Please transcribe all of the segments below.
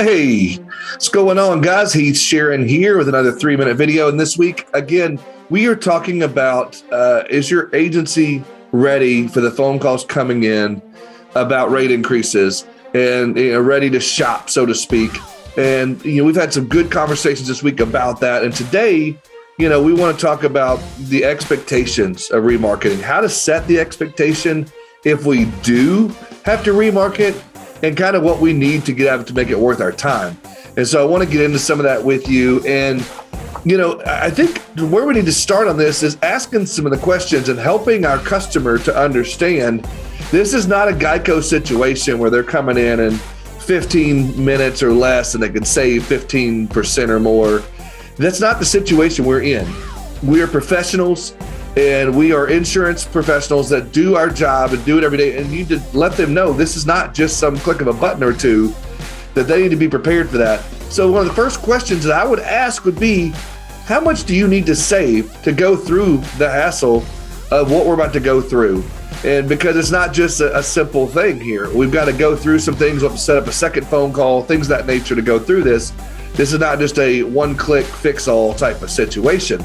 Hey, what's going on, guys? Heath Sharon here with another 3-minute video. And this week, again, we are talking about is your agency ready for the phone calls coming in about rate increases and ready to shop, so to speak. And we've had some good conversations this week about that. And today, we want to talk about the expectations of remarketing, how to set the expectation if we do have to remarket, and kind of what we need to get out of it to make it worth our time. And so I want to get into some of that with you. And, I think where we need to start on this is asking some of the questions and helping our customer to understand this is not a Geico situation where they're coming in 15 minutes or less and they can save 15% or more. That's not the situation we're in. We are professionals and we are insurance professionals that do our job and do it every day. And you need to let them know this is not just some click of a button or two, that they need to be prepared for that. So one of the first questions that I would ask would be, how much do you need to save to go through the hassle of what we're about to go through? And because it's not just a simple thing here, we've got to go through some things. We'll have to set up a second phone call, things of that nature to go through this. This is not just a one-click fix-all type of situation.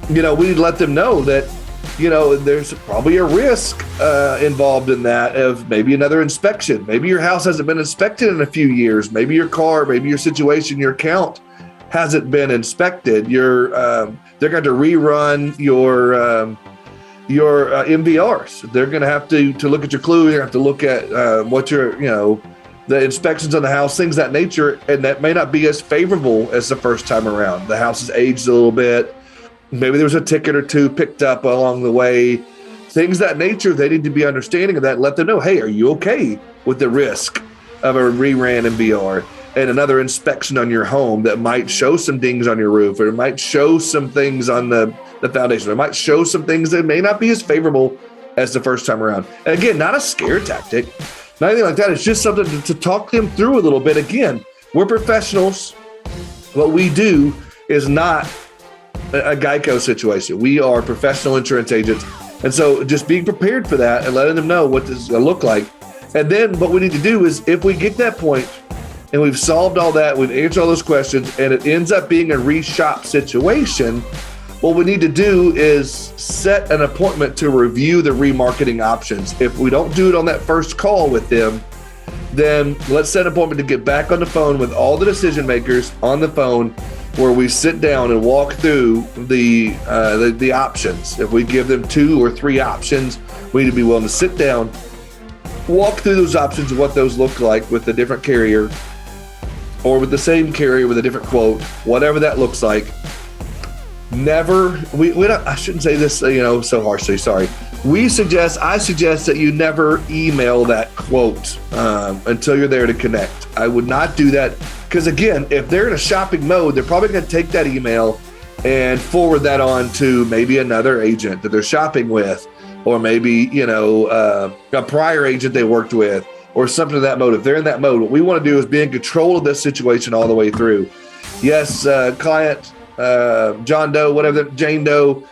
We need to let them know that, there's probably a risk involved in that of maybe another inspection. Maybe your house hasn't been inspected in a few years. Maybe your car, maybe your situation, your account hasn't been inspected. They're going to rerun your MVRs. They're going to have to look at your clues. They're going to have to look at what your, the inspections on the house, things of that nature, and that may not be as favorable as the first time around. The house has aged a little bit. Maybe there was a ticket or two picked up along the way. Things of that nature, they need to be understanding of that and let them know, hey, are you okay with the risk of a reran MVR and another inspection on your home that might show some dings on your roof, or it might show some things on the foundation, or it might show some things that may not be as favorable as the first time around. And again, not a scare tactic, not anything like that. It's just something to talk them through a little bit. Again, we're professionals. What we do is not a Geico situation. We are professional insurance agents. And so just being prepared for that and letting them know what this is going to look like. And then what we need to do is, if we get that point and we've solved all that, we've answered all those questions, and it ends up being a reshop situation, what we need to do is set an appointment to review the remarketing options. If we don't do it on that first call with them, then let's set an appointment to get back on the phone with all the decision makers on the phone, where we sit down and walk through the options. If we give them 2 or 3 options, we need to be willing to sit down, walk through those options and what those look like with a different carrier, or with the same carrier with a different quote, whatever that looks like. I shouldn't say this, so harshly, sorry. I suggest that you never email that quote until you're there to connect. I would not do that, because again, if they're in a shopping mode, they're probably going to take that email and forward that on to maybe another agent that they're shopping with, or maybe, a prior agent they worked with, or something of that mode. If they're in that mode, what we want to do is be in control of this situation all the way through. Yes, client, John Doe, whatever, Jane Doe,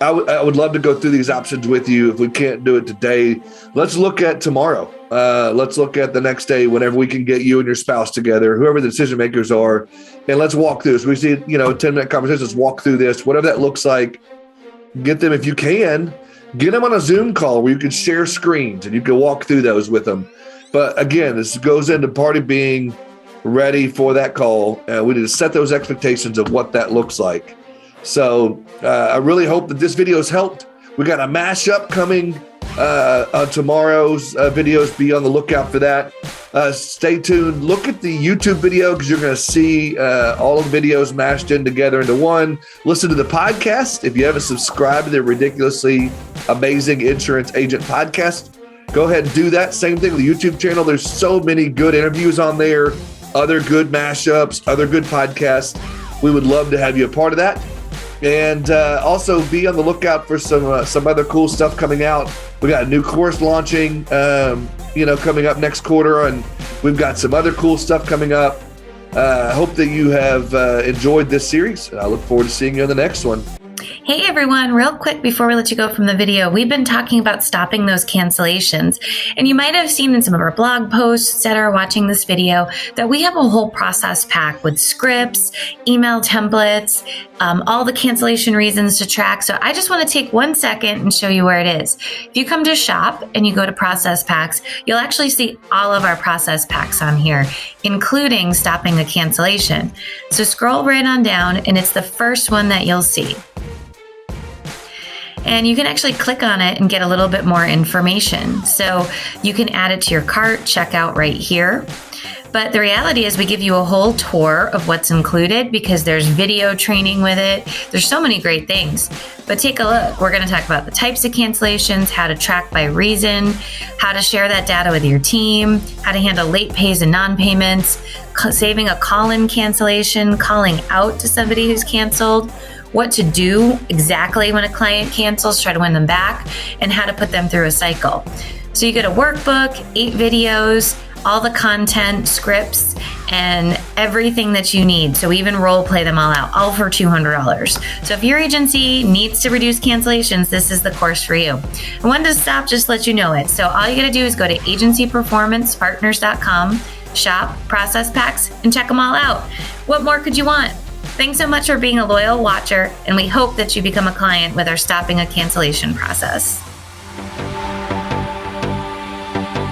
I would love to go through these options with you. If we can't do it today, let's look at tomorrow. Let's look at the next day, whenever we can get you and your spouse together, whoever the decision makers are, and let's walk through this. We see, 10-minute conversations, let's walk through this, whatever that looks like. Get them, if you can, get them on a Zoom call where you can share screens and you can walk through those with them. But again, this goes into part of being ready for that call. We need to set those expectations of what that looks like. So I really hope that this video has helped. We got a mashup coming on tomorrow's videos. Be on the lookout for that. Stay tuned. Look at the YouTube video, because you're going to see all of the videos mashed in together into one. Listen to the podcast. If you haven't subscribed to the Ridiculously Amazing Insurance Agent podcast, go ahead and do that. Same thing with the YouTube channel. There's so many good interviews on there, other good mashups, other good podcasts. We would love to have you a part of that. And also be on the lookout for some other cool stuff coming out. We got a new course launching, coming up next quarter, and we've got some other cool stuff coming up. Hope that you have enjoyed this series, and I look forward to seeing you on the next one. Hey everyone, real quick before we let you go from the video, we've been talking about stopping those cancellations. And you might have seen in some of our blog posts that are watching this video that we have a whole process pack with scripts, email templates, all the cancellation reasons to track. So I just want to take 1 second and show you where it is. If you come to shop and you go to process packs, you'll actually see all of our process packs on here, including stopping a cancellation. So scroll right on down and it's the first one that you'll see. And you can actually click on it and get a little bit more information. So you can add it to your cart, checkout right here. But the reality is we give you a whole tour of what's included because there's video training with it. There's so many great things. But take a look. We're going to talk about the types of cancellations, how to track by reason, how to share that data with your team, how to handle late pays and non-payments, saving a call-in cancellation, calling out to somebody who's canceled, what to do exactly when a client cancels, try to win them back, and how to put them through a cycle. So you get a workbook, 8 videos, all the content, scripts, and everything that you need. So we even role play them all out, all for $200. So if your agency needs to reduce cancellations, this is the course for you. I wanted to stop, just let you know it. So all you gotta do is go to agencyperformancepartners.com, shop, process packs, and check them all out. What more could you want? Thanks so much for being a loyal watcher, and we hope that you become a client with our Stopping a Cancellation process.